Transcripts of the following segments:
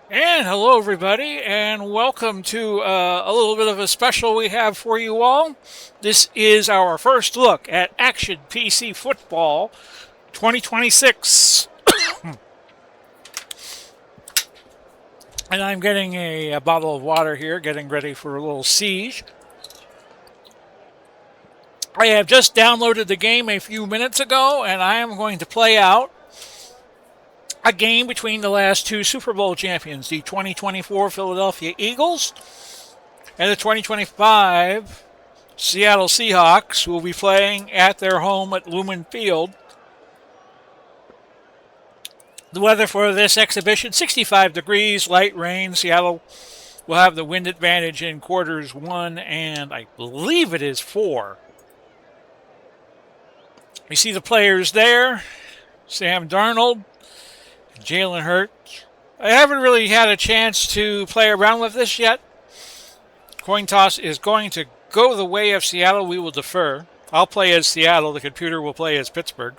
And hello, everybody, and welcome to a little bit of a special we have for you all. This is our first look at Action PC Football 2026. And I'm getting a bottle of water here, getting ready for a little siege. I have just downloaded the game a few minutes ago, and I am going to play out a game between the last two Super Bowl champions, the 2024 Philadelphia Eagles and the 2025 Seattle Seahawks, who will be playing at their home at Lumen Field. The weather for this exhibition, 65 degrees, light rain. Seattle will have the wind advantage in quarters 1 and I believe it is 4. We see the players there. Sam Darnold, Jalen Hurts. I haven't really had a chance to play around with this yet. Coin toss is going to go the way of Seattle. We will defer. I'll play as Seattle. The computer will play as Pittsburgh.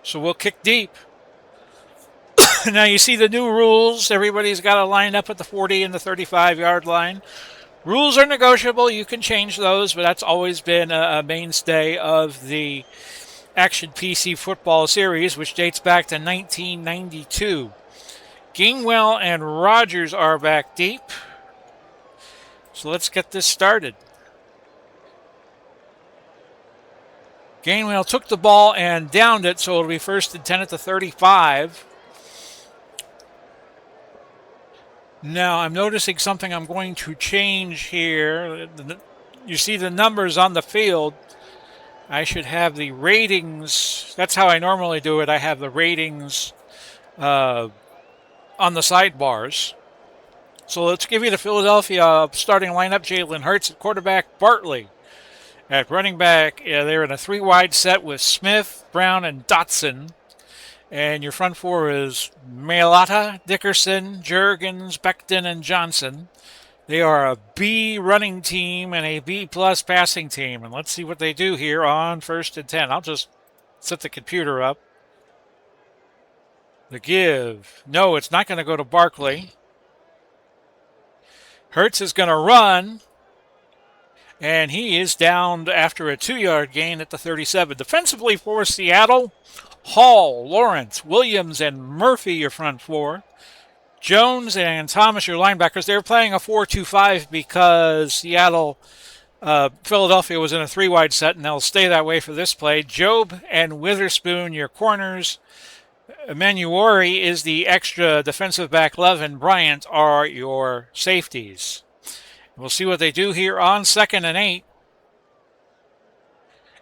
So we'll kick deep. Now you see the new rules. Everybody's got to line up at the 40 and the 35-yard line. Rules are negotiable. You can change those, but that's always been a mainstay of the Action PC Football series, which dates back to 1992. Gainwell and Rogers are back deep. So let's get this started. Gainwell took the ball and downed it, so it'll be first and 10 at the 35. Now, I'm noticing something I'm going to change here. You see the numbers on the field. I should have the ratings. That's how I normally do it. I have the ratings on the sidebars. So let's give you the Philadelphia starting lineup. Jalen Hurts at quarterback, Bartley at running back. They're in a 3-wide set with Smith, Brown, and Dotson. And your front four is Mailata, Dickerson, Jurgens, Becton, and Johnson. They are a B running team and a B plus passing team. And let's see what they do here on first and 10. I'll just set the computer up. The give. No, it's not going to go to Barkley. Hurts is going to run. And he is down after a 2-yard gain at the 37. Defensively for Seattle, Hall, Lawrence, Williams, and Murphy, your front four. Jones and Thomas, your linebackers. They're playing a 4-2-5 because Philadelphia was in a 3-wide set, and they'll stay that way for this play. Job and Witherspoon, your corners. Manuori is the extra defensive back. Love and Bryant are your safeties. We'll see what they do here on 2nd and 8.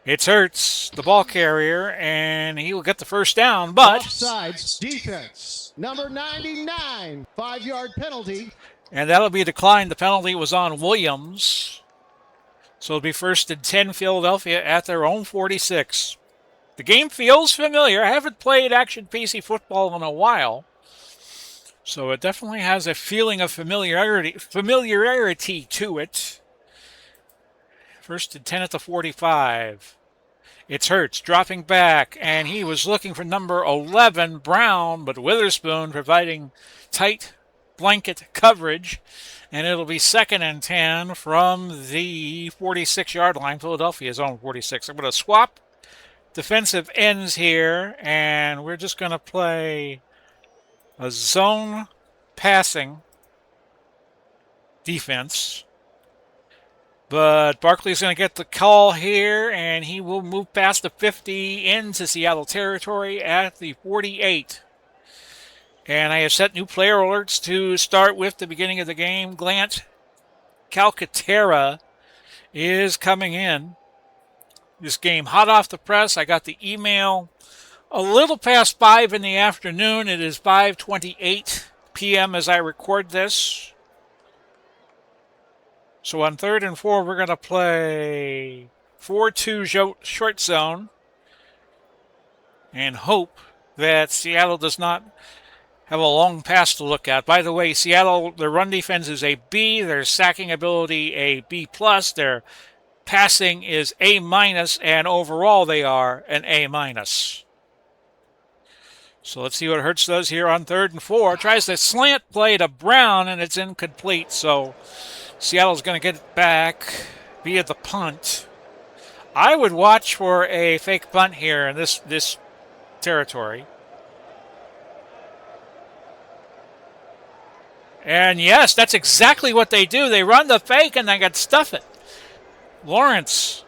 It's Hurts, the ball carrier, and he will get the first down, but offsides defense. Number 99, 5-yard penalty. And that'll be declined. The penalty was on Williams. So it'll be first and 10 Philadelphia at their own 46. The game feels familiar. I haven't played Action PC Football in a while. So it definitely has a feeling of familiarity to it. First and 10 at the 45. It's Hurts dropping back, and he was looking for number 11, Brown, but Witherspoon providing tight blanket coverage. And it'll be 2nd and 10 from the 46-yard line, Philadelphia's own 46. I'm going to swap defensive ends here, and we're just going to play a zone passing defense. But Barkley's going to get the call here, and he will move past the 50 into Seattle territory at the 48. And I have set new player alerts to start with the beginning of the game. Glant Calcaterra is coming in. This game hot off the press. I got the email a little past 5 in the afternoon. It is 5:28 p.m. as I record this. So on 3rd and 4, we're going to play 4-2 short zone and hope that Seattle does not have a long pass to look at. By the way, Seattle, their run defense is a B, their sacking ability a B+, their passing is A-, and overall they are an A-. So let's see what Hurts does here on 3rd and 4. Tries the slant play to Brown, and it's incomplete. So Seattle's going to get it back via the punt. I would watch for a fake punt here in this territory. And yes, that's exactly what they do. They run the fake and they got stuff it. Lawrence,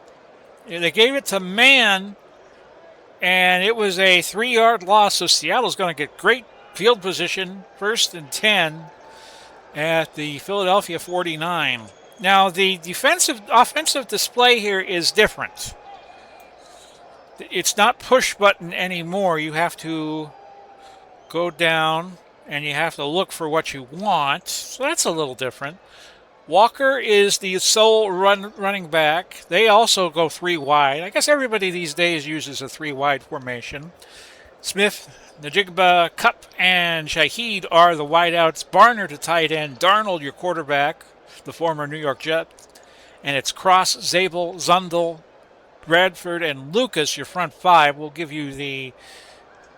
they gave it to Mann, and it was a 3-yard loss. So Seattle's going to get great field position, 1st and 10 at the Philadelphia 49. Now the offensive display here is different. It's not push button anymore. You have to go down and you have to look for what you want. So that's a little different. Walker is the sole running back. They also go 3 wide. I guess everybody these days uses a 3 wide formation. Smith, Najigba, Cup, and Shaheed are the wideouts. Barner to tight end. Darnold, your quarterback, the former New York Jet. And it's Cross, Zabel, Zundel, Bradford, and Lucas, your front 5. We'll give you the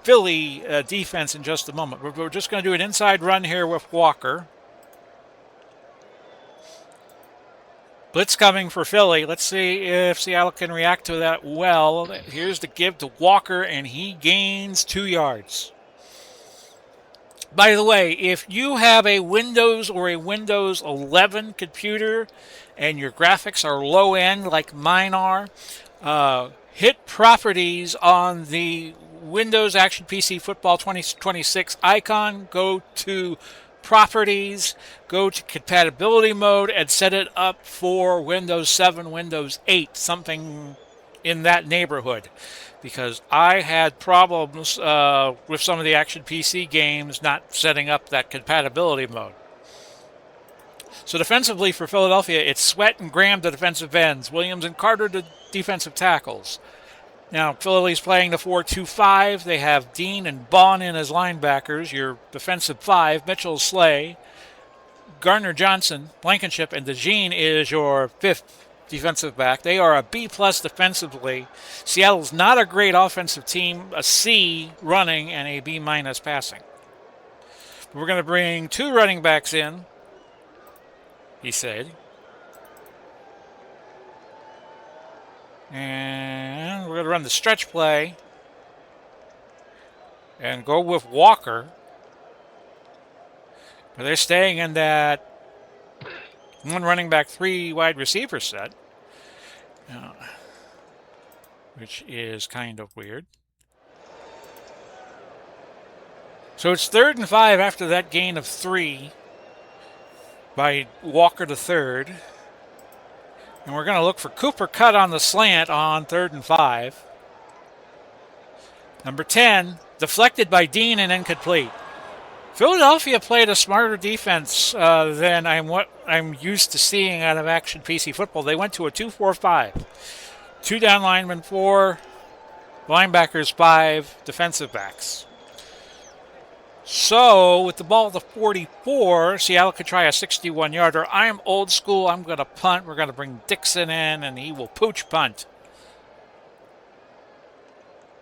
Philly defense in just a moment. We're just going to do an inside run here with Walker. Blitz coming for Philly. Let's see if Seattle can react to that well. Here's the give to Walker, and he gains 2 yards. By the way, if you have a Windows or a Windows 11 computer and your graphics are low end like mine are, hit Properties on the Windows Action PC Football 2026 icon. Go to Properties, go to Compatibility Mode, and set it up for Windows 7, Windows 8, something in that neighborhood. Because I had problems with some of the Action PC games not setting up that compatibility mode. So defensively for Philadelphia, it's Sweat and Graham to defensive ends, Williams and Carter to defensive tackles. Now, Philly's playing the 4-2-5. They have Dean and Bond in as linebackers. Your defensive 5, Mitchell Slay, Gardner Johnson, Blankenship, and DeJean is your 5th defensive back. They are a B+ defensively. Seattle's not a great offensive team, a C running and a B- passing. We're going to bring 2 running backs in, he said. And we're going to run the stretch play and go with Walker. But they're staying in that 1 running back, 3 wide receiver set, which is kind of weird. So it's 3rd and 5 after that gain of 3 by Walker to 3rd. And we're going to look for Cooper Cut on the slant on 3rd and 5. Number 10, deflected by Dean and incomplete. Philadelphia played a smarter defense than I'm used to seeing out of Action PC Football. They went to a 2-4-5. 2 down linemen, 4 linebackers, 5 defensive backs. So, with the ball at the 44, Seattle could try a 61-yarder. I'm old school. I'm going to punt. We're going to bring Dixon in, and he will pooch punt.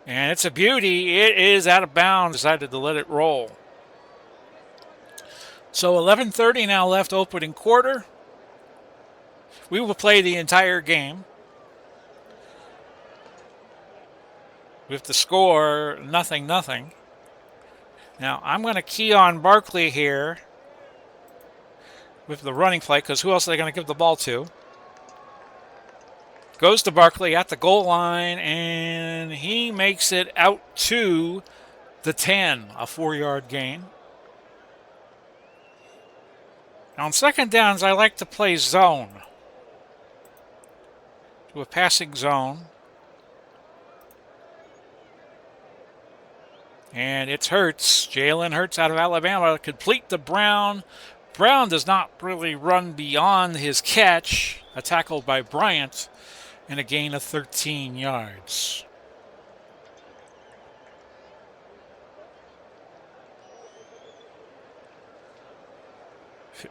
And it's a beauty. It is out of bounds. Decided to let it roll. So, 11:30 now left opening quarter. We will play the entire game with the score 0-0. Now, I'm going to key on Barkley here with the running play, because who else are they going to give the ball to? Goes to Barkley at the goal line, and he makes it out to the 10, a 4-yard gain. Now, on second downs, I like to play zone. To a passing zone. And it's Hurts. Jalen Hurts out of Alabama. Complete to Brown. Brown does not really run beyond his catch. A tackle by Bryant. And a gain of 13 yards.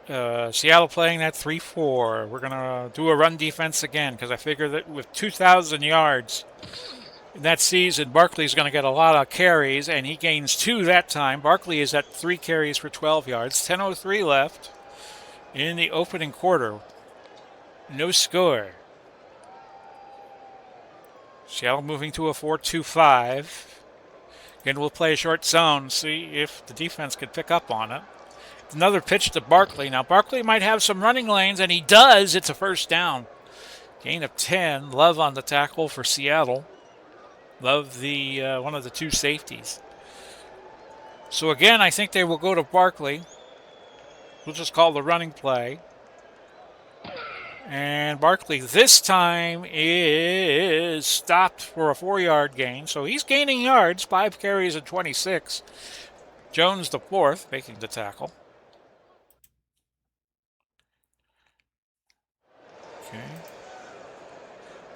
Seattle playing that 3-4. We're going to do a run defense again, because I figure that with 2,000 yards in that season, Barkley's going to get a lot of carries, and he gains 2 that time. Barkley is at 3 carries for 12 yards. 10:03 left in the opening quarter. No score. Seattle moving to a 4-2-5. Again, we'll play a short zone, see if the defense can pick up on it. Another pitch to Barkley. Now, Barkley might have some running lanes, and he does. It's a first down. Gain of 10. Love on the tackle for Seattle. Love the one of the 2 safeties. So again, I think they will go to Barkley. We'll just call the running play. And Barkley this time is stopped for a 4-yard gain. So he's gaining yards, 5 carries and 26. Jones the 4th making the tackle. Okay.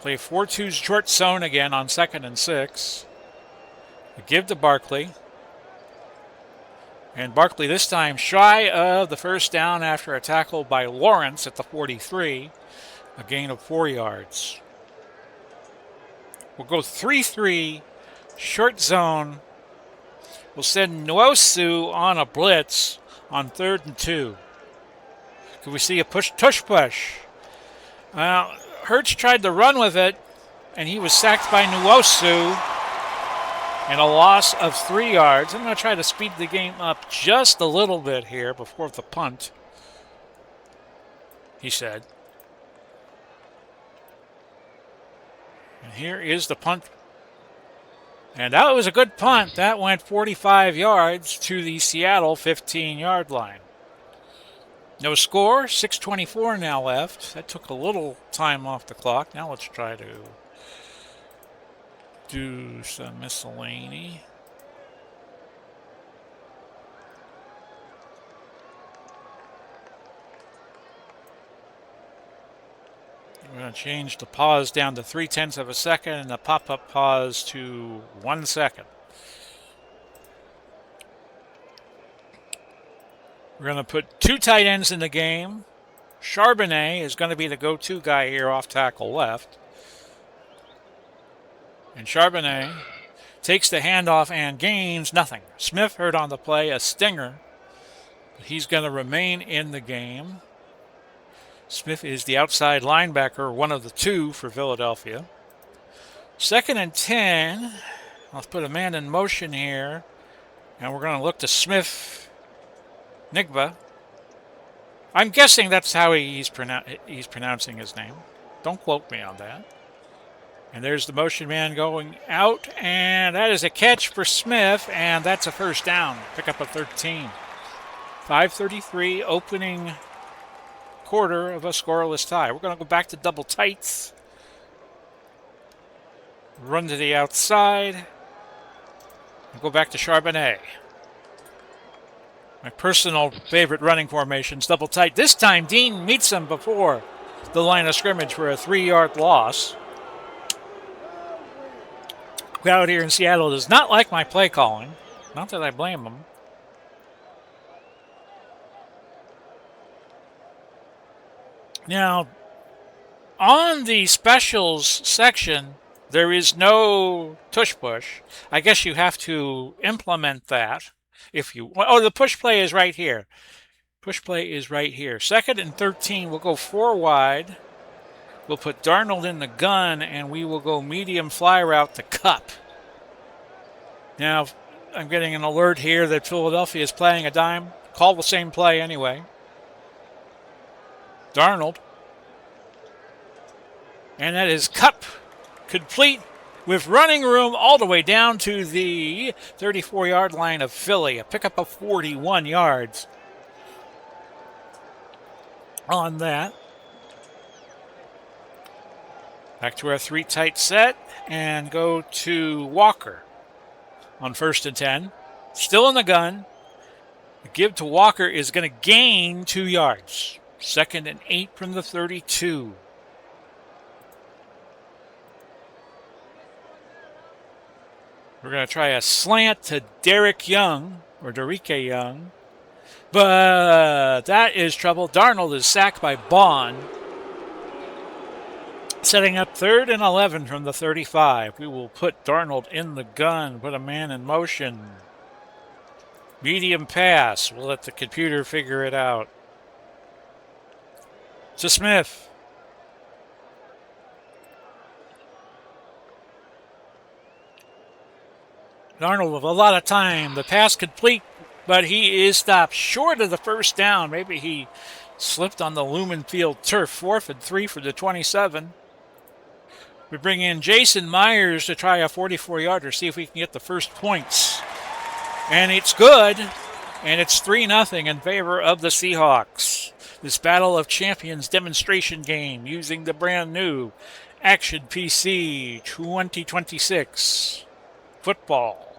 Play 4-2 short zone again on 2nd and 6. We give to Barkley. And Barkley this time shy of the first down after a tackle by Lawrence at the 43. A gain of 4 yards. We'll go 3-3 short zone. We'll send Nwosu on a blitz on 3rd and 2. Could we see a tush push? Hurts tried to run with it, and he was sacked by Nwosu. And a loss of 3 yards. I'm going to try to speed the game up just a little bit here before the punt, he said. And here is the punt. And that was a good punt. That went 45 yards to the Seattle 15-yard line. No score, 6:24 now left. That took a little time off the clock. Now let's try to do some miscellany. We're going to change the pause down to 0.3 of a second and the pop-up pause to 1 second. We're going to put 2 tight ends in the game. Charbonnet is going to be the go-to guy here off tackle left. And Charbonnet takes the handoff and gains nothing. Smith hurt on the play, a stinger. He's going to remain in the game. Smith is the outside linebacker, one of the 2 for Philadelphia. 2nd and 10. Let's put a man in motion here. And we're going to look to Smith Nigba. I'm guessing that's how he's pronouncing his name. Don't quote me on that. And there's the motion man going out, and that is a catch for Smith, and that's a first down. Pick up a 13. 5:33 opening quarter of a scoreless tie. We're going to go back to double tights. Run to the outside. And go back to Charbonnet. My personal favorite running formations, double tight. This time, Dean meets him before the line of scrimmage for a 3-yard loss. Crowd here in Seattle does not like my play calling. Not that I blame them. Now, on the specials section, there is no tush push. I guess you have to implement that if you... Oh, the push play is right here. Push play is right here. 2nd and 13, we'll go 4 wide. We'll put Darnold in the gun, and we will go medium fly route to Cup. Now, I'm getting an alert here that Philadelphia is playing a dime. Call the same play anyway. Darnold. And that is Cup, complete with running room all the way down to the 34-yard line of Philly. A pickup of 41 yards on that. Back to our 3 tight set and go to Walker on 1st and 10. Still in the gun. The give to Walker is going to gain 2 yards. 2nd and 8 from the 32. We're going to try a slant to Derek Young, or Derike Young. But that is trouble. Darnold is sacked by Bond. Setting up 3rd and 11 from the 35. We will put Darnold in the gun, put a man in motion. Medium pass. We'll let the computer figure it out. To Smith. Darnold with a lot of time. The pass complete, but he is stopped short of the first down. Maybe he slipped on the Lumen Field turf. 4th and 3 for the 27. We bring in Jason Myers to try a 44-yarder, see if we can get the first points. And it's good, and it's 3-0 in favor of the Seahawks. This Battle of Champions demonstration game using the brand new Action PC 2026 football.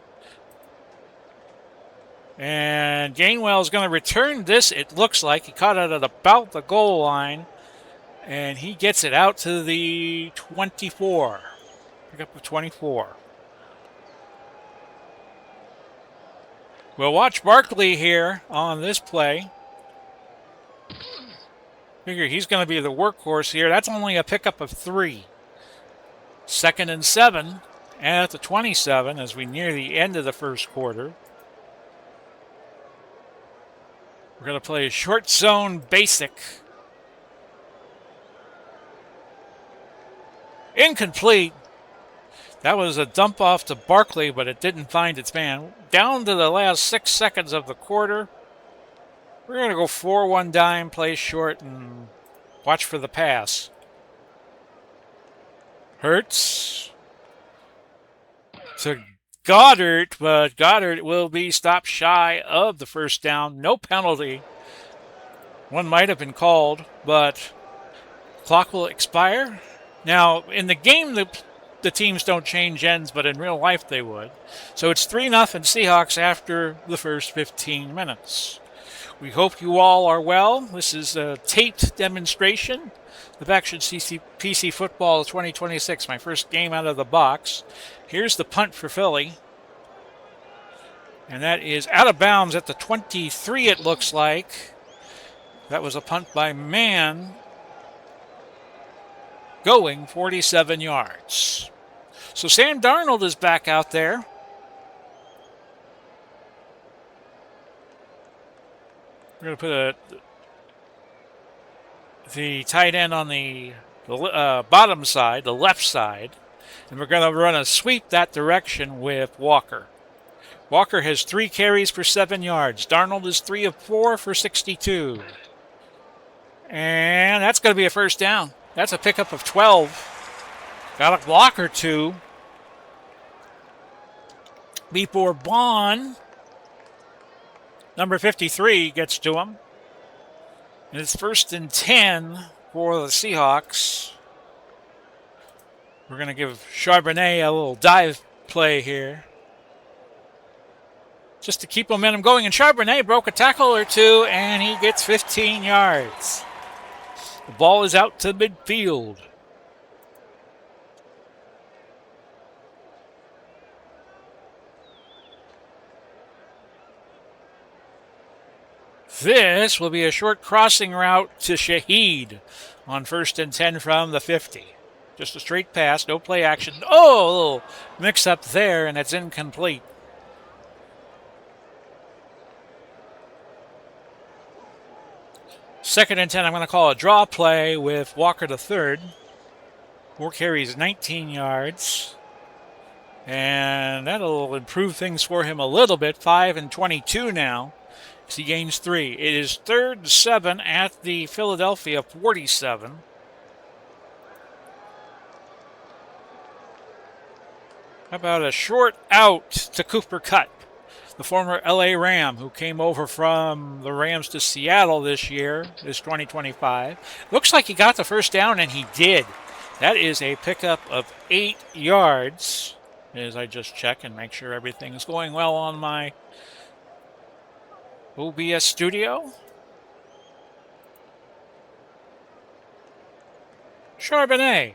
And Gainwell is going to return this, it looks like. He caught it at about the goal line. And he gets it out to the 24. Pick up the 24. We'll watch Barkley here on this play. Figure he's going to be the workhorse here. That's only a pickup of 3. 2nd and 7 at the 27 as we near the end of the first quarter. We're going to play a short zone basic. Incomplete. That was a dump off to Barkley, but it didn't find its man. Down to the last 6 seconds of the quarter. We're going to go 4-1 dime, play short, and watch for the pass. Hurts to Goddard, but Goddard will be stopped shy of the first down. No penalty. One might have been called, but clock will expire. Now, in the game, the teams don't change ends, but in real life they would. So it's 3-0 Seahawks after the first 15 minutes. We hope you all are well. This is a taped demonstration of Action PC Football 2026, my first game out of the box. Here's the punt for Philly. And that is out of bounds at the 23, it looks like. That was a punt by Mann. Going 47 yards. So Sam Darnold is back out there. We're going to put the tight end on the bottom side, the left side, and we're going to run a sweep that direction with Walker. Walker has 3 carries for 7 yards. Darnold is 3 of 4 for 62. And that's going to be a first down. That's a pickup of 12. Got a block or 2. Before Bond, number 53, gets to him. And it's 1st and 10 for the Seahawks. We're going to give Charbonnet a little dive play here, just to keep momentum going. And Charbonnet broke a tackle or 2, and he gets 15 yards. The ball is out to midfield. This will be a short crossing route to Shaheed on 1st and 10 from the 50. Just a straight pass, no play action. Oh, a little mix up there, and it's incomplete. Second and 10, I'm going to call a draw play with Walker to 3rd. 4 carries, 19 yards. And that'll improve things for him a little bit. 5 and 22 now. He gains 3. It is 3rd and 7 at the Philadelphia 47. How about a short out to Cooper Kupp, the former LA Ram who came over from the Rams to Seattle this year, this 2025. Looks like he got the first down, and he did. That is a pickup of 8 yards, as I just check and make sure everything is going well on my OBS studio. Charbonnet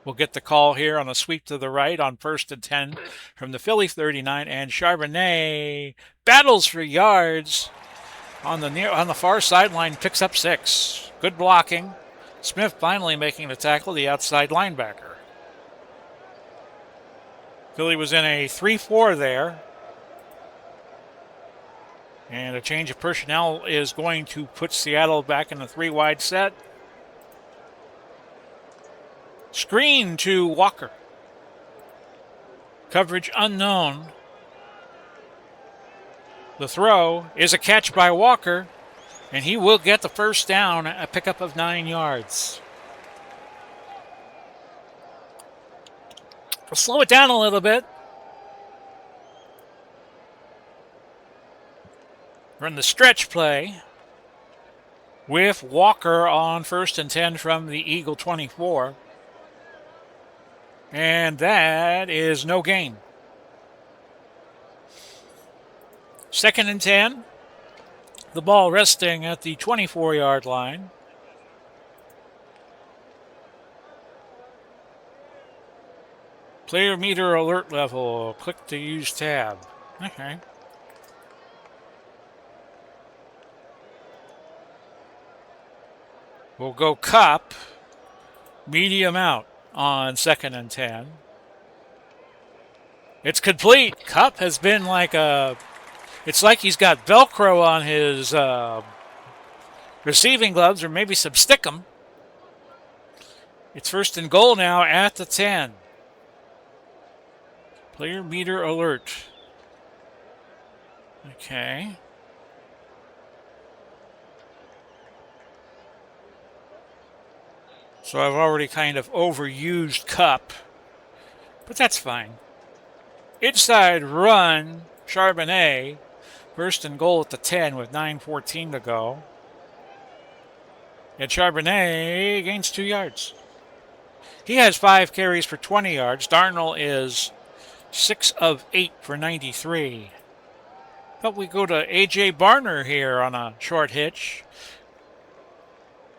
will get the call here on a sweep to the right on 1st and 10 from the Philly 39, and Charbonnet battles for yards on the far sideline, picks up 6. Good blocking. Smith finally making the tackle, the outside linebacker. Philly was in a 3-4 there. And a change of personnel is going to put Seattle back in the 3-wide set. Screen to Walker. Coverage unknown. The throw is a catch by Walker, and he will get the first down, a pickup of 9 yards. We'll slow it down a little bit. Run the stretch play with Walker on 1st and 10 from the Eagle 24. And that is no gain. 2nd and 10. The ball resting at the 24-yard line. Player meter alert level. Click to use tab. Okay. We'll go Cup, medium out on 2nd and 10. It's complete. Cup has been like it's like he's got Velcro on his receiving gloves, or maybe some stickum. It's 1st and goal now at the 10. Player meter alert. Okay. So I've already kind of overused Cup, but that's fine. Inside run, Charbonnet, 1st and goal at the 10 with 9:14 to go. And Charbonnet gains 2 yards. He has 5 carries for 20 yards. Darnold is 6 of 8 for 93. But we go to A.J. Barner here on a short hitch.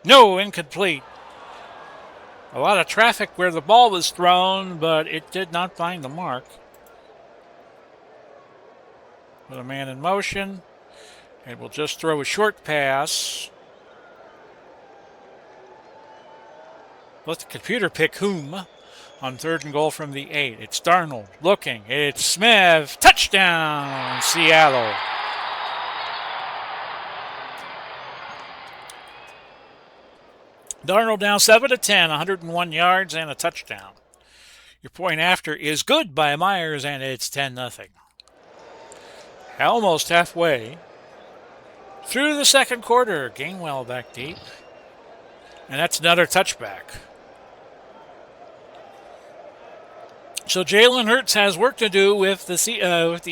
No, incomplete. A lot of traffic where the ball was thrown, but it did not find the mark. With a man in motion, and we'll just throw a short pass. Let the computer pick whom on 3rd and goal from the 8. It's Darnold looking. It's Smith. Touchdown, Seattle. Darnold now 7 of 10, 101 yards and a touchdown. Your point after is good by Myers, and it's 10-0. Almost halfway through the 2nd quarter. Gainwell back deep. And that's another touchback. So Jalen Hurts has work to do with the Seahawks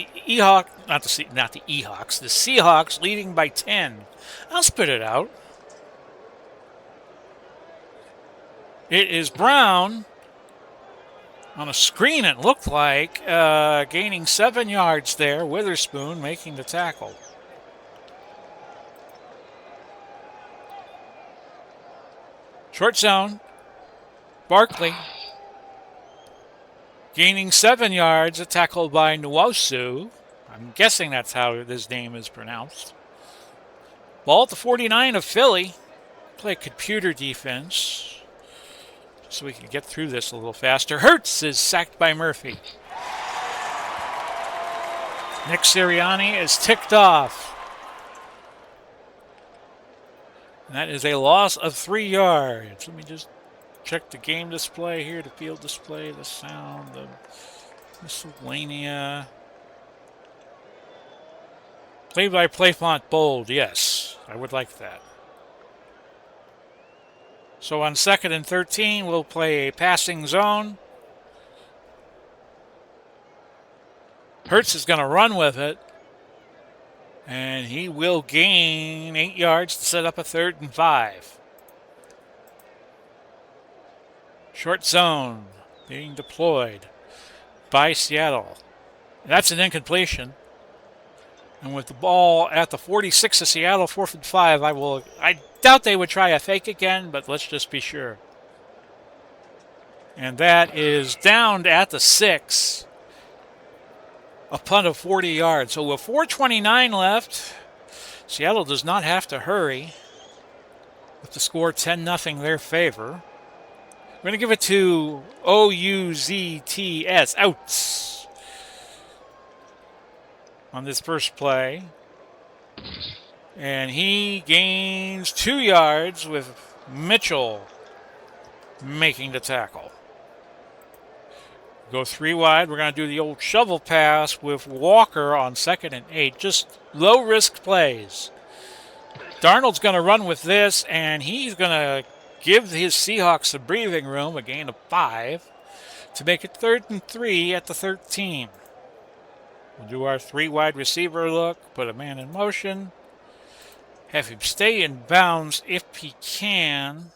leading by 10. I'll spit it out. It is Brown on a screen, it looked like, gaining 7 yards there. Witherspoon making the tackle. Short zone. Barkley gaining 7 yards, a tackle by Nwosu. I'm guessing that's how his name is pronounced. Ball at the 49 of Philly. Play computer defense so we can get through this a little faster. Hurts is sacked by Murphy. Nick Sirianni is ticked off. And that is a loss of 3 yards. Let me just check the game display here, the field display, the sound, the miscellanea. Play-by-play font bold, yes. I would like that. So on 2nd and 13, we'll play a passing zone. Hurts is going to run with it. And he will gain 8 yards to set up a 3rd and 5. Short zone being deployed by Seattle. That's an incompletion. And with the ball at the 46 of Seattle, 4th and 5, I doubt they would try a fake again, but let's just be sure. And that is downed at the 6. A punt of 40 yards. So with 4:29 left, Seattle does not have to hurry. with the score 10-0 their favor. We're going to give it to OUZTS, outs, on this first play. And he gains 2 yards with Mitchell making the tackle. Go 3 wide. We're going to do the old shovel pass with Walker on 2nd and 8. Just low-risk plays. Darnold's going to run with this, and he's going to give his Seahawks a breathing room, a gain of 5, to make it 3rd and 3 at the 13. We'll do our 3 wide receiver look, put a man in motion, have him stay in bounds if he can.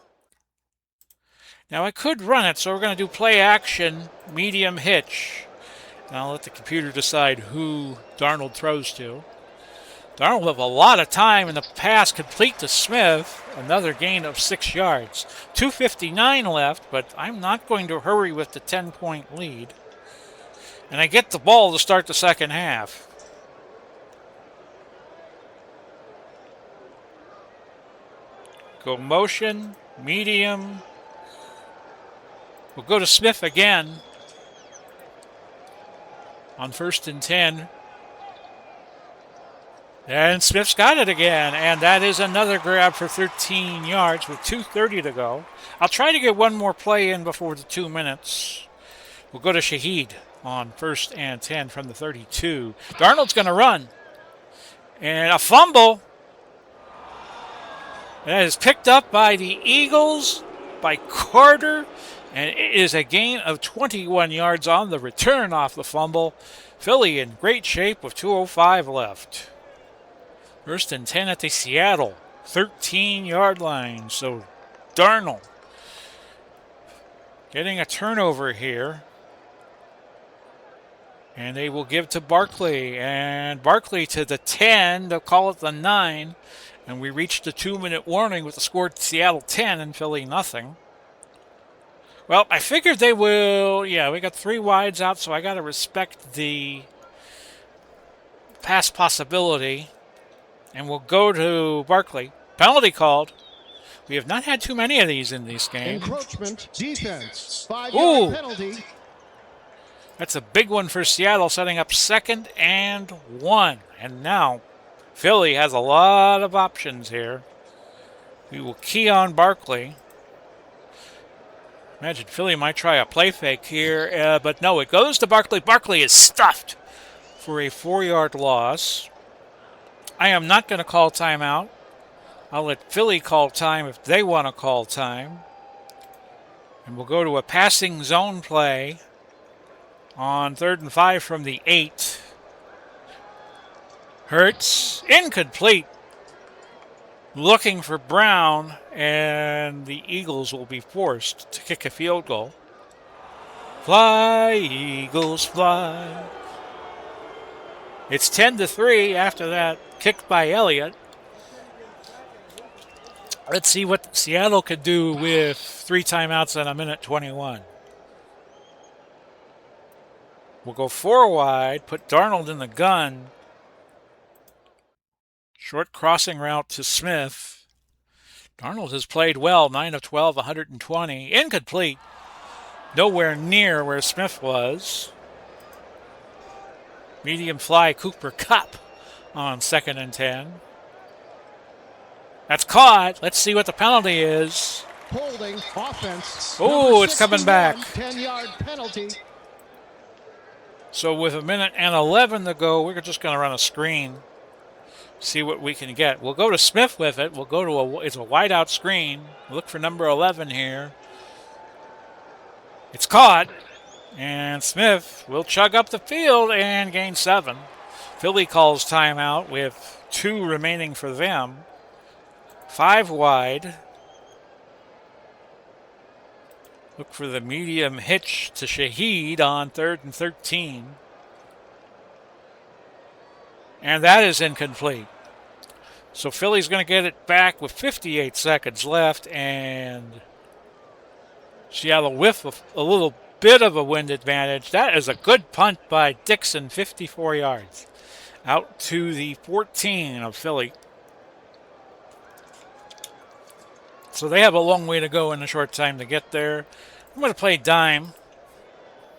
Now I could run it, so we're going to do play action, medium hitch. And I'll let the computer decide who Darnold throws to. Darnold will have a lot of time in the pass complete to Smith. Another gain of 6 yards. 2:59 left, but I'm not going to hurry with the 10-point lead. And I get the ball to start the second half. Go motion, medium. We'll go to Smith again on 1st and 10. And Smith's got it again, and that is another grab for 13 yards with 2:30 to go. I'll try to get one more play in before the 2 minutes. We'll go to Shaheed on 1st and 10 from the 32. Darnold's going to run. And a fumble. That is picked up by the Eagles, by Carter, and it is a gain of 21 yards on the return off the fumble. Philly in great shape with 2:05 left. 1st and 10 at the Seattle 13-yard line. So Darnold getting a turnover here. And they will give to Barkley. And Barkley to the 10. They'll call it the 9. And we reached the 2-minute warning with the score Seattle 10 and Philly nothing. Well, I figured they will. Yeah, we got 3 wides out, so I got to respect the pass possibility. And we'll go to Barkley. Penalty called. We have not had too many of these in this game. Encroachment defense. 5-yard penalty. That's a big one for Seattle, setting up 2nd and 1. And now Philly has a lot of options here. We will key on Barkley. Imagine Philly might try a play fake here, but no, it goes to Barkley. Barkley is stuffed for a 4-yard loss. I am not going to call timeout. I'll let Philly call time if they want to call time. And we'll go to a passing zone play on 3rd and 5 from the 8. Hurts, incomplete. Looking for Brown, and the Eagles will be forced to kick a field goal. Fly, Eagles, fly. It's 10-3 after that kick by Elliott. Let's see what Seattle could do with 3 timeouts and a minute 21. We'll go 4 wide, put Darnold in the gun. Short crossing route to Smith. Darnold has played well, 9 of 12, 120. Incomplete. Nowhere near where Smith was. Medium fly Cooper Kupp on 2nd and 10. That's caught. Let's see what the penalty is. Holding offense. Oh, it's coming back. 10-yard penalty. So with a minute and 11 to go, we're just going to run a screen. See what we can get. We'll go to Smith with it. We'll go to it's a wide out screen. Look for number 11 here. It's caught. And Smith will chug up the field and gain 7. Philly calls timeout with 2 remaining for them. 5 wide. Look for the medium hitch to Shaheed on 3rd and 13. And that is incomplete. So Philly's going to get it back with 58 seconds left, and Seattle with a little bit of a wind advantage. That is a good punt by Dixon, 54 yards. Out to the 14 of Philly. So they have a long way to go in a short time to get there. I'm going to play dime.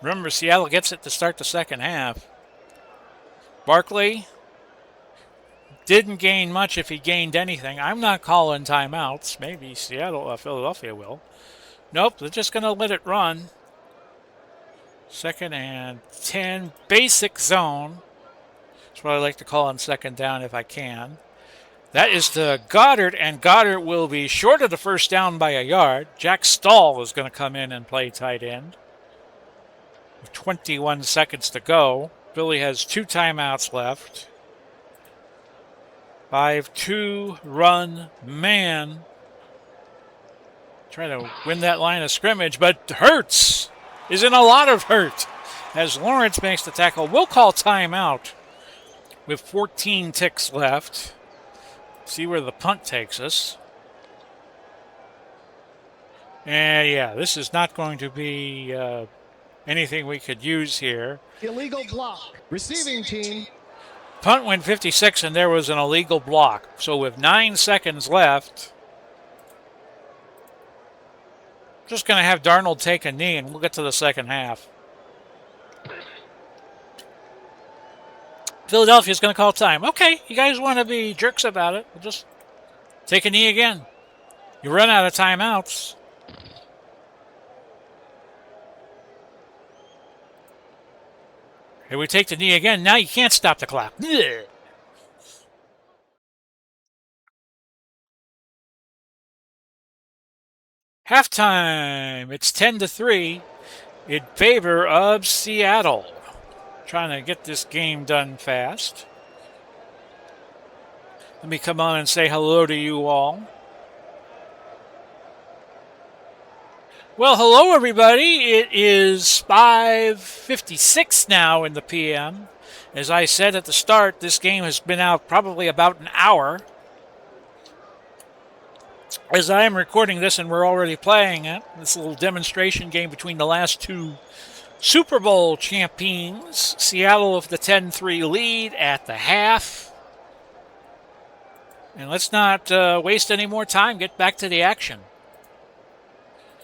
Remember, Seattle gets it to start the second half. Barkley didn't gain much if he gained anything. I'm not calling timeouts. Maybe Philadelphia will. Nope, they're just going to let it run. 2nd and 10, basic zone. That's what I like to call on 2nd down if I can. That is to Goddard, and Goddard will be short of the first down by a yard. Jack Stahl is going to come in and play tight end. With 21 seconds to go. Philly has 2 timeouts left. 5-2 run man. Try to win that line of scrimmage, but Hurts is in a lot of hurt as Lawrence makes the tackle. We'll call timeout with 14 ticks left. See where the punt takes us. And yeah, this is not going to be anything we could use here. Illegal block. Receiving team. Punt went 56 and there was an illegal block. So with 9 seconds left, just going to have Darnold take a knee and we'll get to the second half. Philadelphia's going to call time. Okay, you guys want to be jerks about it. We'll just take a knee again. You run out of timeouts. And we take the knee again. Now you can't stop the clock. Ugh. Halftime. It's 10-3 in favor of Seattle. Trying to get this game done fast. Let me come on and say hello to you all. Well, hello everybody. It is 5:56 now in the PM. As I said at the start, this game has been out probably about an hour. As I am recording this and we're already playing it, this little demonstration game between the last 2 Super Bowl champions. Seattle with the 10-3 lead at the half. And let's not waste any more time. Get back to the action.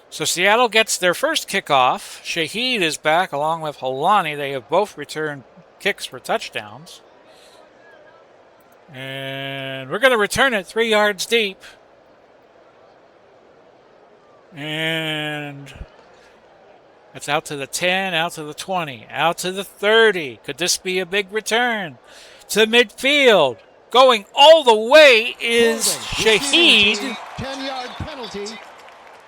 So Seattle gets their first kickoff. Shaheed is back along with Holani. They have both returned kicks for touchdowns. And we're going to return it 3 yards deep. And that's out to the 10, out to the 20, out to the 30. Could this be a big return? To midfield. Going all the way is Shaheed. 10-yard penalty.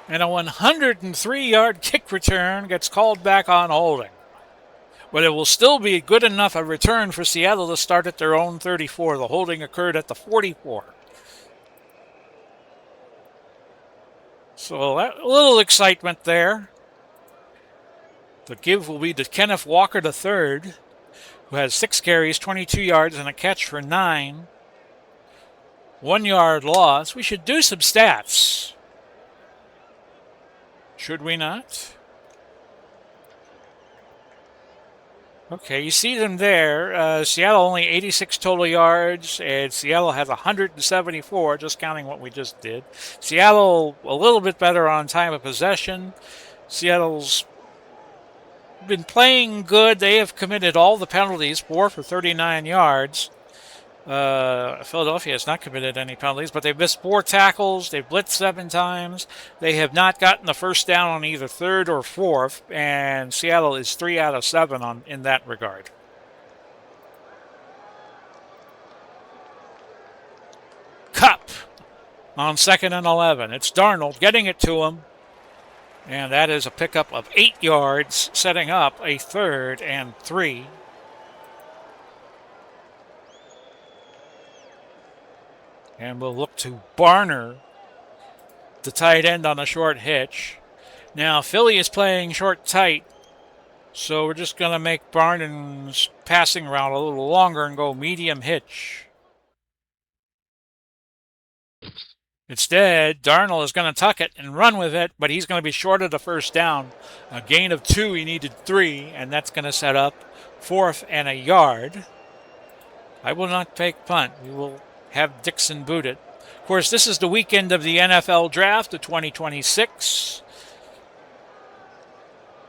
And a 103-yard kick return gets called back on holding. But it will still be good enough a return for Seattle to start at their own 34. The holding occurred at the 44. So a little excitement there. The give will be to Kenneth Walker III, who has 6 carries, 22 yards, and a catch for 9. 1 yard loss. We should do some stats. Should we not? Okay, you see them there. Seattle only 86 total yards, and Seattle has 174, just counting what we just did. Seattle a little bit better on time of possession. Seattle's been playing good. They have committed all the penalties, 4 for 39 yards. Philadelphia has not committed any penalties, but they've missed 4 tackles. They've blitzed 7 times. They have not gotten the first down on either 3rd or 4th, and Seattle is 3 out of 7 in that regard. Cup on 2nd and 11. It's Darnold getting it to him, and that is a pickup of 8 yards, setting up a 3rd and 3. And we'll look to Barner, the tight end, on a short hitch. Now, Philly is playing short tight, so we're just going to make Barner's passing route a little longer and go medium hitch. Instead, Darnold is going to tuck it and run with it, but he's going to be short of the first down. A gain of 2, he needed 3, and that's going to set up 4th and a yard. I will not take punt. We will have Dixon boot it. Of course, this is the weekend of the NFL Draft of 2026.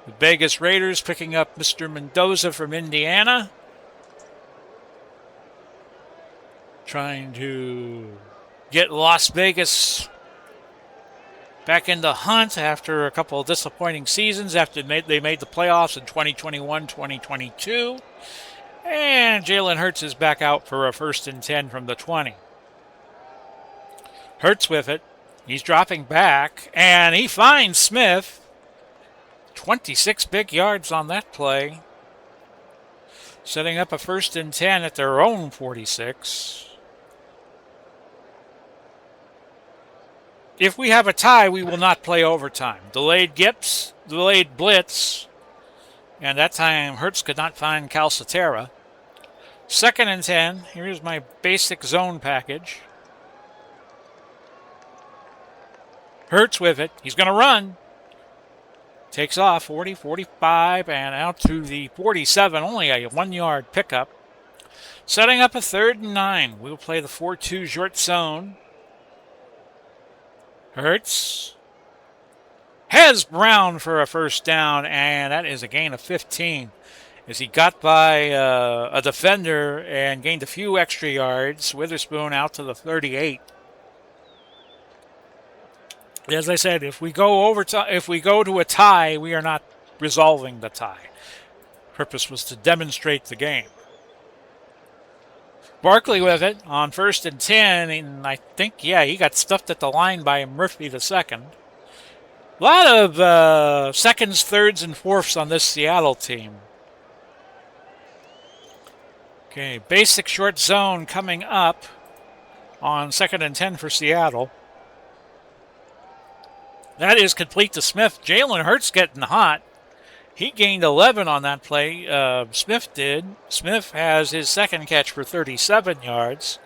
The Vegas Raiders picking up Mr. Mendoza from Indiana. Trying to get Las Vegas back in the hunt after a couple of disappointing seasons after they made the playoffs in 2021, 2022. And Jalen Hurts is back out for a 1st and 10 from the 20. Hurts with it. He's dropping back, and he finds Smith. 26 big yards on that play. Setting up a 1st and 10 at their own 46. If we have a tie, we will not play overtime. Delayed blitz, and that time Hurts could not find Calcaterra. 2nd and 10. Here's my basic zone package. Hurts with it. He's going to run. Takes off 40, 45, and out to the 47. Only a 1-yard pickup. Setting up a 3rd and 9. We'll play the 4-2 short zone. Hurts has Brown for a 1st down, and that is a gain of 15 as he got by a defender and gained a few extra yards. Witherspoon out to the 38. As I said, if we go to a tie, we are not resolving the tie. Purpose was to demonstrate the game. Barkley with it on 1st and 10, and I think, he got stuffed at the line by Murphy the second. A lot of seconds, thirds, and fourths on this Seattle team. Okay, basic short zone coming up on 2nd and 10 for Seattle. That is complete to Smith. Jalen Hurts getting hot. He gained 11 on that play. Smith did. Smith has his 2nd catch for 37 yards.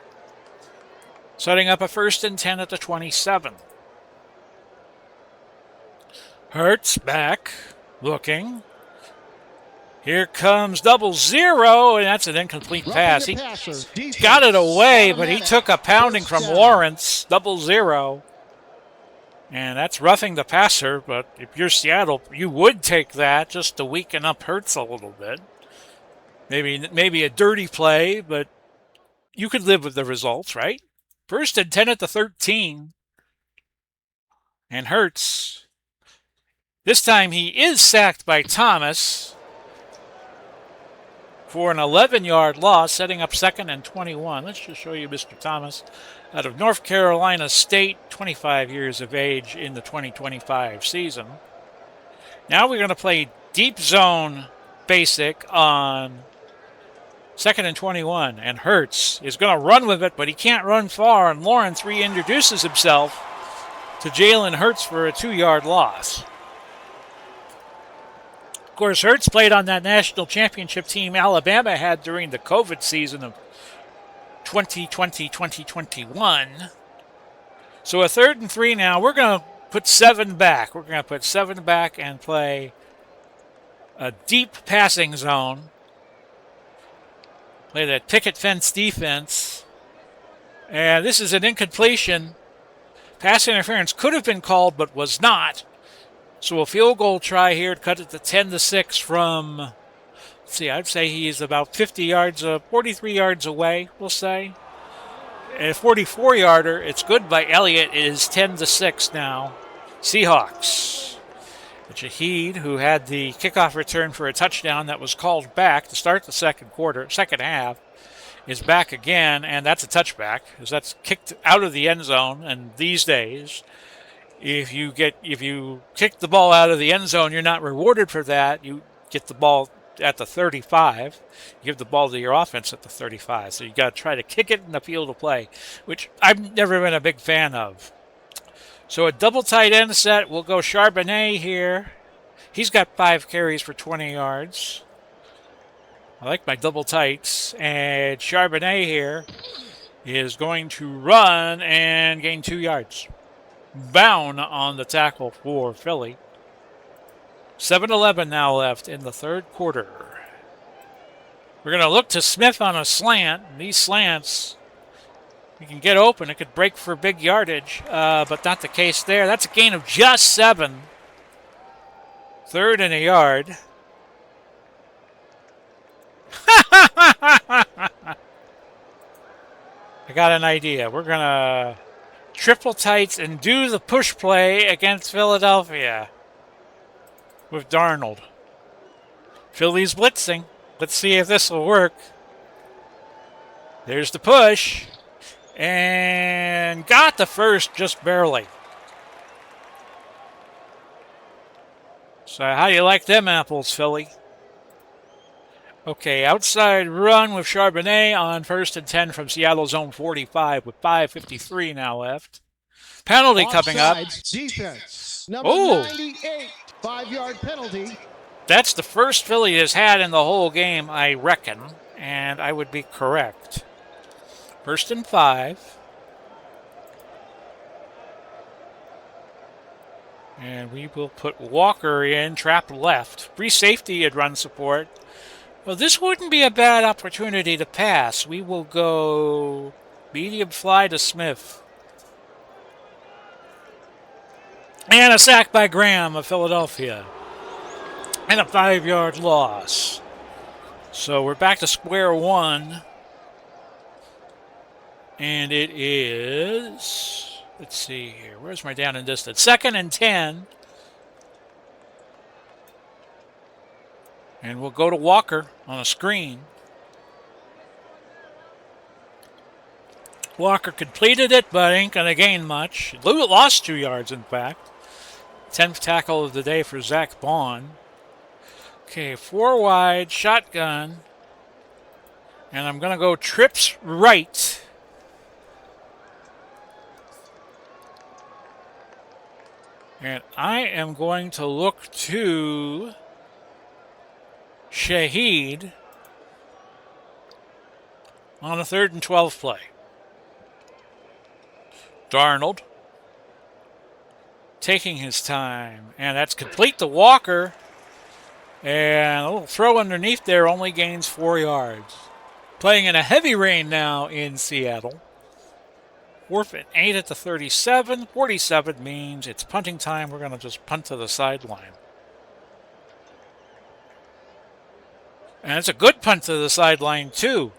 Setting up a 1st and 10 at the 27. Hurts back. Looking. Here comes 0-0, and that's an incomplete pass. He got it away, but he took a pounding from Lawrence. 0-0. And that's roughing the passer, but if you're Seattle, you would take that just to weaken up Hurts a little bit. Maybe a dirty play, but you could live with the results, right? 1st and 10 at the 13. And Hurts, this time he is sacked by Thomas for an 11-yard loss, setting up 2nd and 21. Let's just show you Mr. Thomas out of North Carolina State, 25 years of age in the 2025 season. Now we're going to play deep zone basic on 2nd and 21, and Hurts is going to run with it, but he can't run far, and Lawrence reintroduces himself to Jalen Hurts for a 2-yard loss. Of course, Hurts played on that national championship team Alabama had during the COVID season of 2020-2021. So a 3rd and 3 now. We're going to put 7 back. We're going to put 7 back and play a deep passing zone. Play that picket fence defense. And this is an incompletion. Pass interference could have been called, but was not. So a field goal try here to cut it to 10-6 from... I'd say he's about 50 yards, 43 yards away, we'll say. And a 44-yarder, it's good by Elliott, it is 10-6 now. Seahawks. Jaheed, who had the kickoff return for a touchdown that was called back to start the second half, is back again, and that's a touchback, because that's kicked out of the end zone, and these days, if you kick the ball out of the end zone, you're not rewarded for that. You get the ball at the 35, you give the ball to your offense at the 35. So you got to try to kick it in the field of play, which I've never been a big fan of. So a double tight end set. We'll go Charbonnet here. He's got 5 carries for 20 yards. I like my double tights. And Charbonnet here is going to run and gain 2 yards. Bound on the tackle for Philly. 7:11 now left in the 3rd quarter. We're going to look to Smith on a slant. These slants You can get open. It could break for big yardage, but not the case there. That's a gain of just 7. 3rd and a yard. I got an idea. We're going to triple tights and do the push play against Philadelphia with Darnold. Philly's blitzing. Let's see if this will work. There's the push. And got the first just barely. So how do you like them apples, Philly? Okay, outside run with Charbonnet on 1st and 10 from Seattle zone 45 with 5:53 now left. Penalty coming up. Defense. Number Oh. 98. 5-yard penalty. That's the first Philly has had in the whole game, I reckon, and I would be correct. 1st and 5. And we will put Walker in, trap left. Free safety at run support. Well, this wouldn't be a bad opportunity to pass. We will go medium fly to Smith. And a sack by Graham of Philadelphia. And a 5-yard loss. So we're back to square one. And it is... Let's see here. Where's my down and distance? 2nd and 10. And we'll go to Walker on a screen. Walker completed it, but ain't going to gain much. Lost 2 yards, in fact. 10th tackle of the day for Zach Bond. Okay, 4 wide, shotgun. And I'm going to go trips right. And I am going to look to Shaheed on a 3rd and 12 play. Darnold taking his time, and that's complete to Walker. And a little throw underneath there only gains 4 yards. Playing in a heavy rain now in Seattle. 4th and 8 at the 37. 47 means it's punting time. We're going to just punt to the sideline. And it's a good punt to the sideline, too.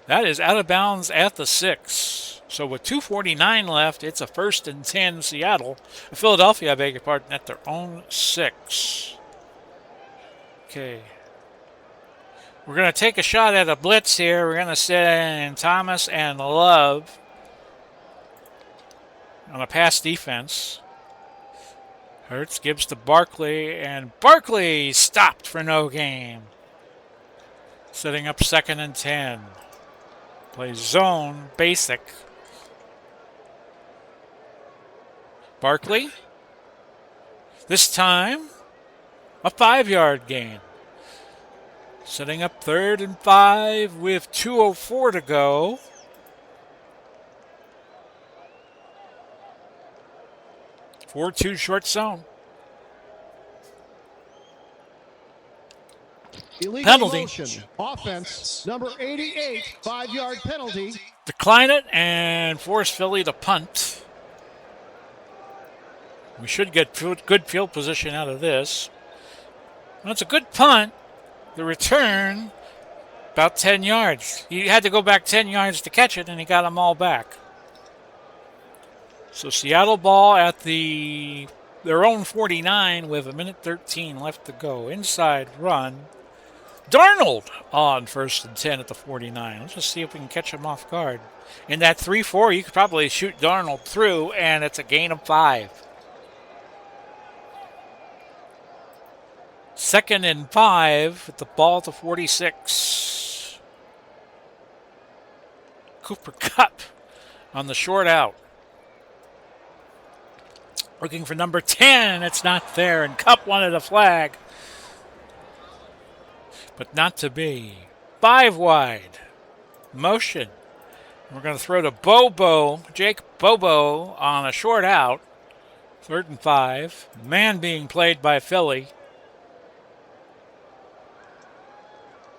That is out of bounds at the 6. So with 2:49 left, it's a 1st and 10 Seattle. Philadelphia, I beg your pardon, at their own 6. Okay. We're going to take a shot at a blitz here. We're going to send Thomas and Love on a pass defense. Hurts gives to Barkley, and Barkley stopped for no gain. Setting up 2nd and 10. Plays zone, basic. Barkley. This time, a 5-yard gain. Setting up 3rd and 5 with 2:04 to go. Four-two short zone. Illegal Penalty. motion. Offense. Number 88. 5-yard penalty. Decline it and force Philly to punt. We should get good field position out of this. Well, it's a good punt. The return, about 10 yards. He had to go back 10 yards to catch it, and he got them all back. So Seattle ball at their own 49 with 1:13 left to go. Inside run. Darnold on 1st and 10 at the 49. Let's just see if we can catch him off guard. In that 3-4, you could probably shoot Darnold through, and it's a gain of 5. 2nd and 5 with the ball at the 46. Cooper Kupp on the short out. Looking for number 10. It's not there, and Kupp wanted a flag. But not to be. 5 wide. Motion. We're going to throw to Bobo. Jake Bobo on a short out. 3rd and 5. Man being played by Philly.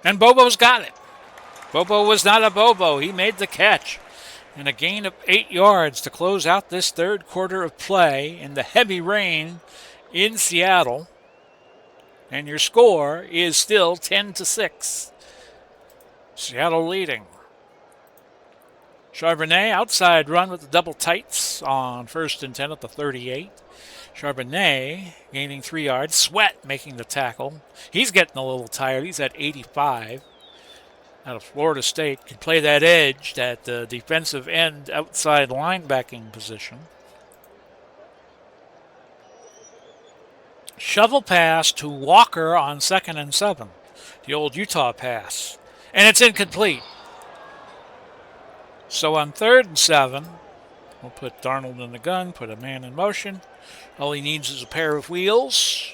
And Bobo's got it. Bobo was not a Bobo. He made the catch. And a gain of 8 yards to close out this third quarter of play in the heavy rain in Seattle. And your score is still 10-6. Seattle leading. Charbonnet outside run with the double tights on 1st and 10 at the 38. Charbonnet gaining 3 yards. Sweat making the tackle. He's getting a little tired. He's at 85. Out of Florida State. Can play that edge, that defensive end outside linebacking position. Shovel pass to Walker on 2nd and 7. The old Utah pass. And it's incomplete. So on 3rd and 7, we'll put Darnold in the gun, put a man in motion. All he needs is a pair of wheels.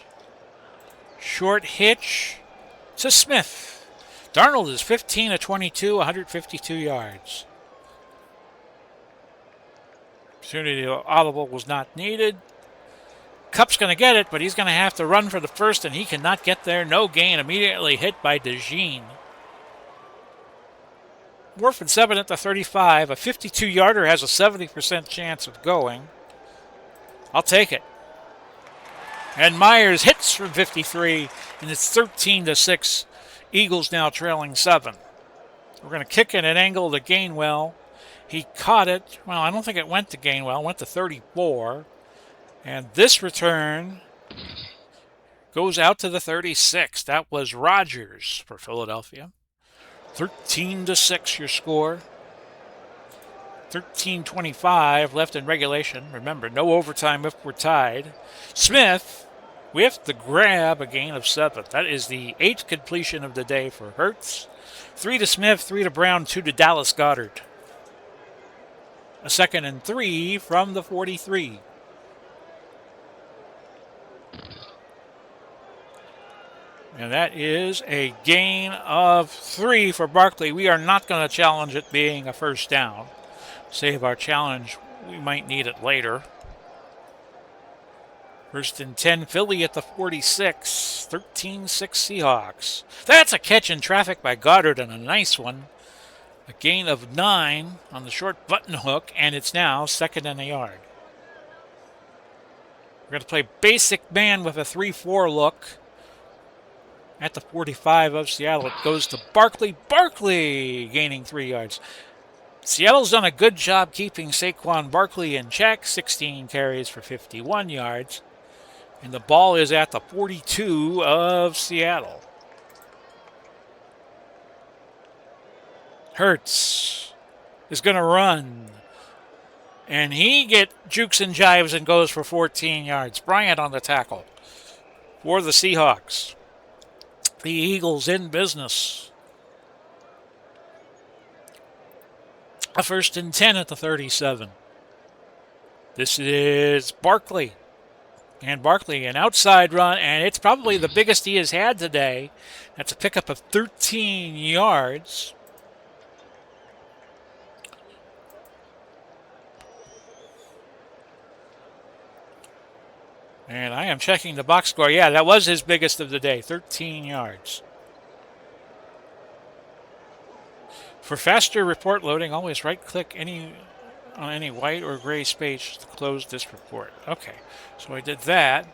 Short hitch to Smith. Darnold is 15 of 22, 152 yards. Opportunity audible was not needed. Cup's going to get it, but he's going to have to run for the first, and he cannot get there. No gain. Immediately hit by DeJean. 4th and 7 at the 35. A 52-yarder has a 70% chance of going. I'll take it. And Myers hits from 53, and it's 13-6. Eagles now trailing 7. We're going to kick at an angle to Gainwell. He caught it. Well, I don't think it went to Gainwell. It went to 34. And this return goes out to the 36. That was Rodgers for Philadelphia. 13-6 your score. 13:25 left in regulation. Remember, no overtime if we're tied. Smith, we have to grab a gain of 7. That is the 8th completion of the day for Hurts. 3 to Smith, 3 to Brown, 2 to Dallas Goedert. A 2nd and 3 from the 43. And that is a gain of 3 for Barkley. We are not going to challenge it being a first down. Save our challenge. We might need it later. 1st and 10, Philly at the 46. 13-6 Seahawks. That's a catch in traffic by Goddard and a nice one. A gain of 9 on the short button hook, and it's now 2nd and a yard. We're going to play basic man with a 3-4 look. At the 45 of Seattle, it goes to Barkley. Barkley gaining 3 yards. Seattle's done a good job keeping Saquon Barkley in check. 16 carries for 51 yards. And the ball is at the 42 of Seattle. Hurts is going to run. And he jukes and jives and goes for 14 yards. Bryant on the tackle for the Seahawks. The Eagles in business. A 1st and 10 at the 37. This is Barkley. And Barkley, an outside run, and it's probably the biggest he has had today. That's a pickup of 13 yards. And I am checking the box score. Yeah, that was his biggest of the day, 13 yards. For faster report loading, always right-click on any white or gray space to close this report. Okay, so I did that.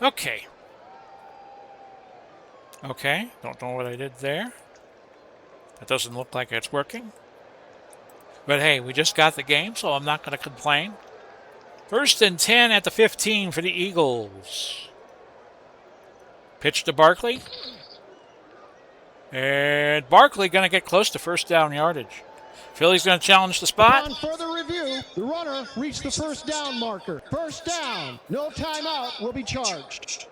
Okay. Okay, don't know what I did there. That doesn't look like it's working. But hey, we just got the game, so I'm not going to complain. 1st and 10 at the 15 for the Eagles. Pitch to Barkley. And Barkley going to get close to first down yardage. Philly's going to challenge the spot. On further review, the runner reached the first down marker. First down. No timeout will be charged.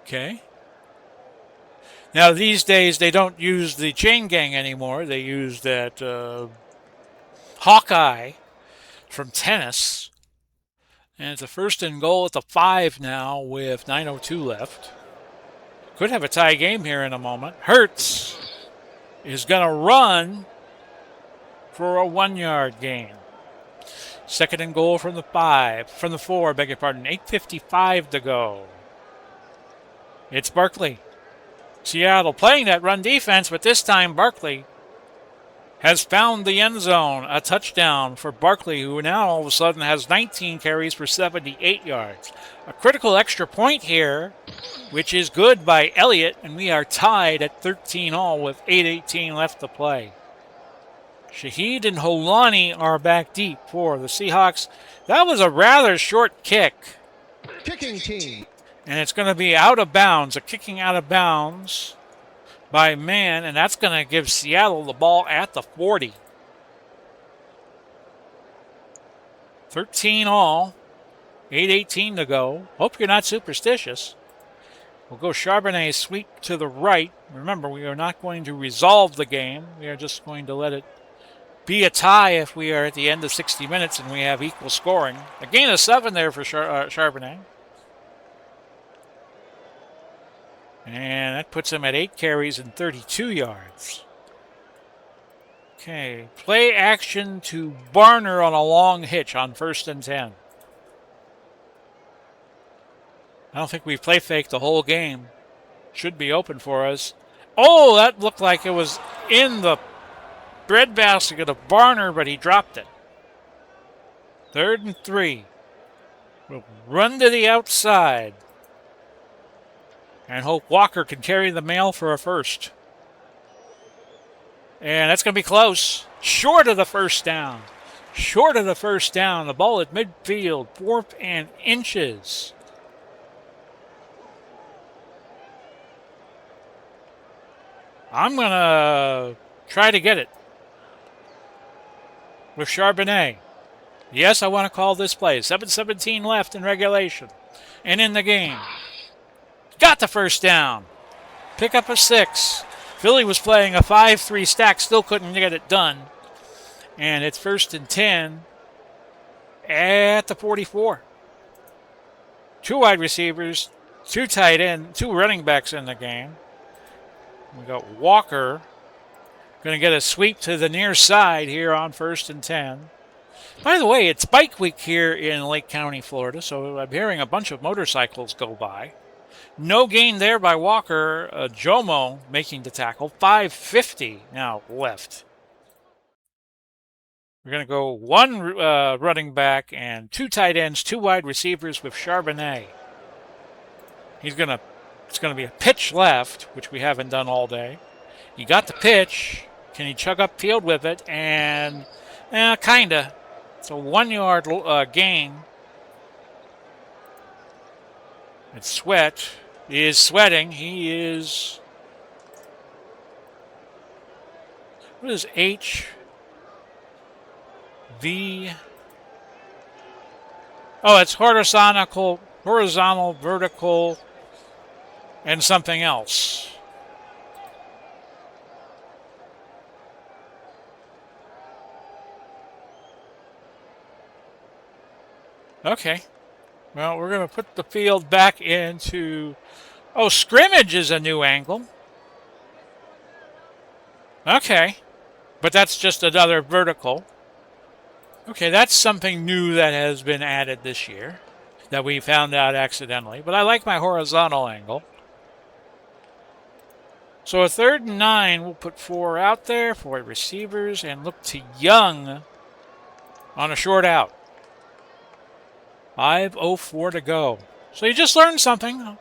Okay. Now, these days, they don't use the chain gang anymore. They use that Hawkeye from tennis. And it's a 1st and goal at the 5 now with 9:02 left. Could have a tie game here in a moment. Hurts is going to run for a 1-yard gain. 2nd and goal from the 4, beg your pardon. 8:55 to go. It's Barkley. Seattle playing that run defense, but this time Barkley has found the end zone. A touchdown for Barkley, who now all of a sudden has 19 carries for 78 yards. A critical extra point here, which is good by Elliott, and we are tied at 13 all with 8:18 left to play. Shahid and Holani are back deep for the Seahawks. That was a rather short kick. Kicking team. And it's going to be out of bounds, a kicking out of bounds by Mann, and that's going to give Seattle the ball at the 40. 13 all, 8:18 to go. Hope you're not superstitious. We'll go Charbonnet sweep to the right. Remember, we are not going to resolve the game. We are just going to let it be a tie if we are at the end of 60 minutes and we have equal scoring. A gain of 7 there for Charbonnet. And that puts him at 8 carries and 32 yards. Okay, play action to Barner on a long hitch on 1st and 10. I don't think we've play faked the whole game. Should be open for us. Oh, that looked like it was in the breadbasket of Barner, but he dropped it. 3rd and 3. We'll run to the outside and hope Walker can carry the mail for a first. And that's going to be close. Short of the first down. Short of the first down. The ball at midfield. 4th and inches. I'm going to try to get it with Charbonnet. Yes, I want to call this play. 7:17 left in regulation and in the game. Got the first down. Pick up a 6. Philly was playing a 5-3 stack, still couldn't get it done. And it's 1st and 10 at the 44. 2 wide receivers, 2 tight end, 2 running backs in the game. We got Walker going to get a sweep to the near side here on 1st and 10. By the way, it's bike week here in Lake County, Florida, so I'm hearing a bunch of motorcycles go by. No gain there by Walker. Jomo making the tackle. 5:50 now left. We're going to go 1 running back and 2 tight ends, 2 wide receivers with Charbonnet. It's going to be a pitch left, which we haven't done all day. He got the pitch. Can he chug up field with it? And kinda. It's a 1-yard gain. It's Sweat. He is sweating. He is... What is H? V... Oh, it's horizontal, vertical, and something else. Okay. Well, we're going to put the field back into... Oh, scrimmage is a new angle. Okay. But that's just another vertical. Okay, that's something new that has been added this year that we found out accidentally. But I like my horizontal angle. So a 3rd and 9, we'll put 4 out there, 4 receivers, and look to Young on a short out. 5:04 to go. So you just learned something,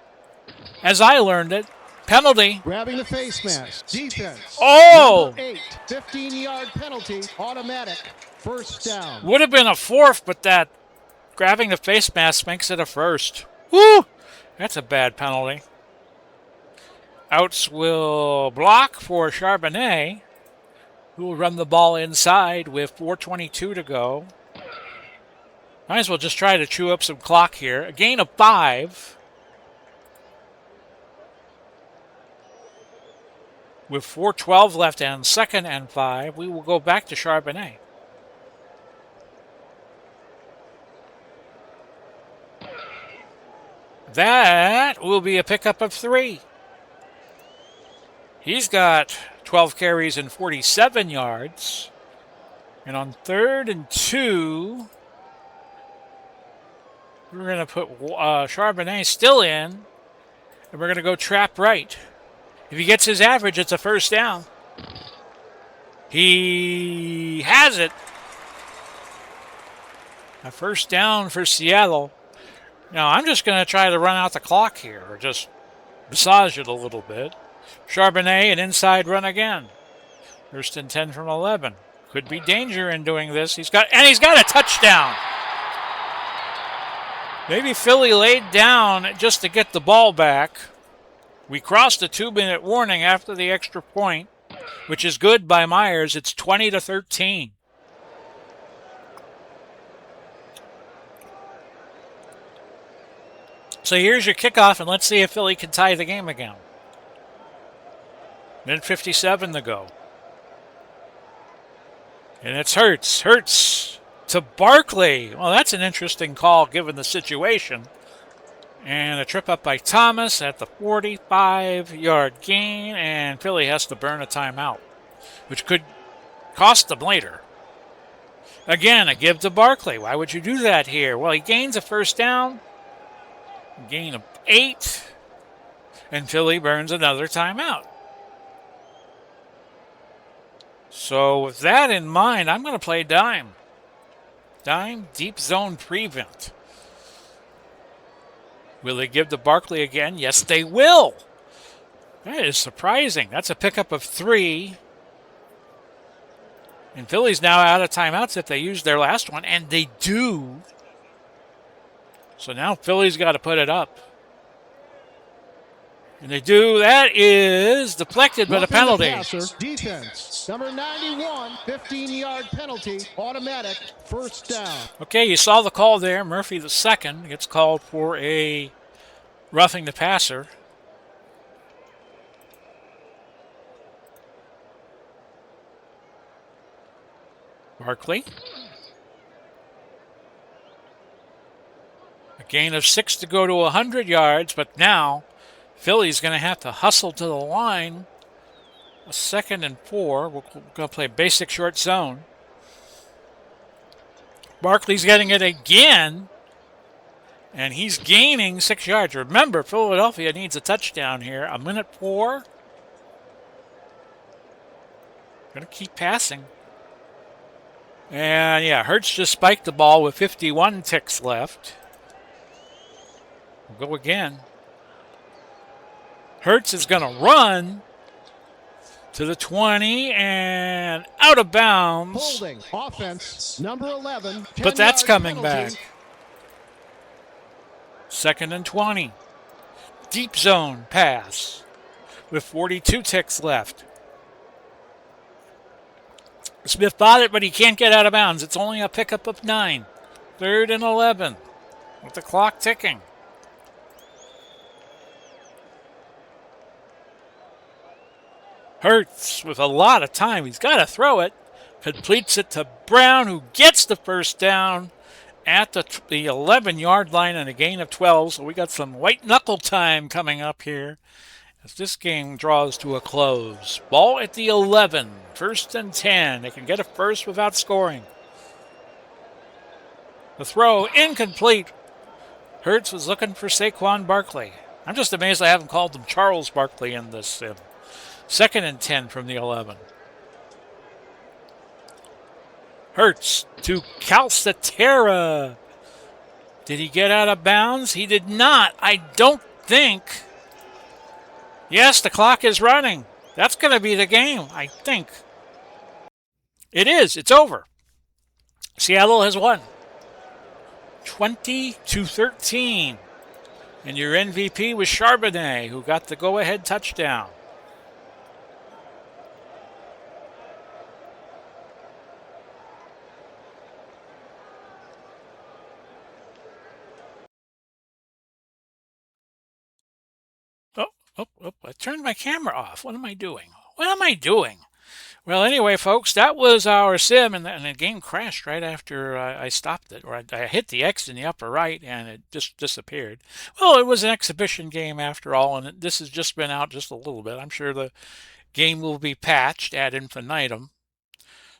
as I learned it. Penalty. Grabbing the face mask. Defense. Oh! Number 8. 15-yard penalty. Automatic. 1st down. Would have been a 4th, but that grabbing the face mask makes it a 1st. Woo! That's a bad penalty. Outs will block for Charbonnet, who will run the ball inside with 4:22 to go. Might as well just try to chew up some clock here. A gain of 5. With 4:12 left and 2nd and 5, we will go back to Charbonnet. That will be a pickup of 3. He's got 12 carries and 47 yards. And on 3rd and 2, we're going to put Charbonnet still in. And we're going to go trap right. If he gets his average, it's a 1st down. He has it. A first down for Seattle. Now, I'm just going to try to run out the clock here, or just massage it a little bit. Charbonnet, an inside run again. First and 10 from 11. Could be danger in doing this. He's got a touchdown. Maybe Philly laid down just to get the ball back. We crossed a 2-minute warning after the extra point, which is good by Myers. It's 20-13. So here's your kickoff, and let's see if Philly can tie the game again. Minute 57 to go. And it's Hurts. Hurts to Barkley. Well, that's an interesting call given the situation. And a trip up by Thomas at the 45-yard gain, and Philly has to burn a timeout, which could cost them later. Again, a give to Barkley. Why would you do that here? Well, he gains a first down, gain of 8, and Philly burns another timeout. So with that in mind, I'm going to play dime. Dime, deep zone prevent. Will they give to Barkley again? Yes, they will. That is surprising. That's a pickup of 3. And Philly's now out of timeouts if they use their last one, and they do. So now Philly's got to put it up. And they do. That is deflected, but a penalty. Defense. Number 91, 15-yard penalty. Automatic first down. Okay, you saw the call there. Murphy the second gets called for a roughing the passer. Barkley. A gain of 6 to go to 100 yards, but now Philly's going to have to hustle to the line. A 2nd and 4. We're going to play basic short zone. Barkley's getting it again, and he's gaining 6 yards. Remember, Philadelphia needs a touchdown here. A minute 4. Going to keep passing. And yeah, Hurts just spiked the ball with 51 ticks left. We'll go again. Hurts is going to run to the 20 and out of bounds. Holding offense number 11. But that's coming penalty. back. 2nd and 20. Deep zone pass with 42 ticks left. Smith bought it, but he can't get out of bounds. It's only a pickup of 9. 3rd and 11 with the clock ticking. Hurts with a lot of time. He's got to throw it. Completes it to Brown, who gets the first down at the 11-yard line and a gain of 12. So we got some white knuckle time coming up here as this game draws to a close. Ball at the 11. 1st and 10. They can get a first without scoring. The throw incomplete. Hurts was looking for Saquon Barkley. I'm just amazed I haven't called him Charles Barkley in this sim. 2nd and 10 from the 11. Hurts to Calcaterra. Did he get out of bounds? He did not. I don't think. Yes, the clock is running. That's going to be the game, I think. It is. It's over. Seattle has won. 20-13. And your MVP was Charbonnet, who got the go-ahead touchdown. Oh, I turned my camera off. What am I doing? Well, anyway, folks, that was our sim, and the game crashed right after I stopped it, or I hit the X in the upper right, and it just disappeared. Well, it was an exhibition game after all, and this has just been out just a little bit. I'm sure the game will be patched ad infinitum.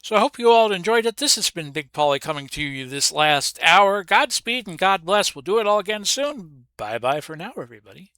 So I hope you all enjoyed it. This has been Big Paulie coming to you this last hour. Godspeed and God bless. We'll do it all again soon. Bye-bye for now, everybody.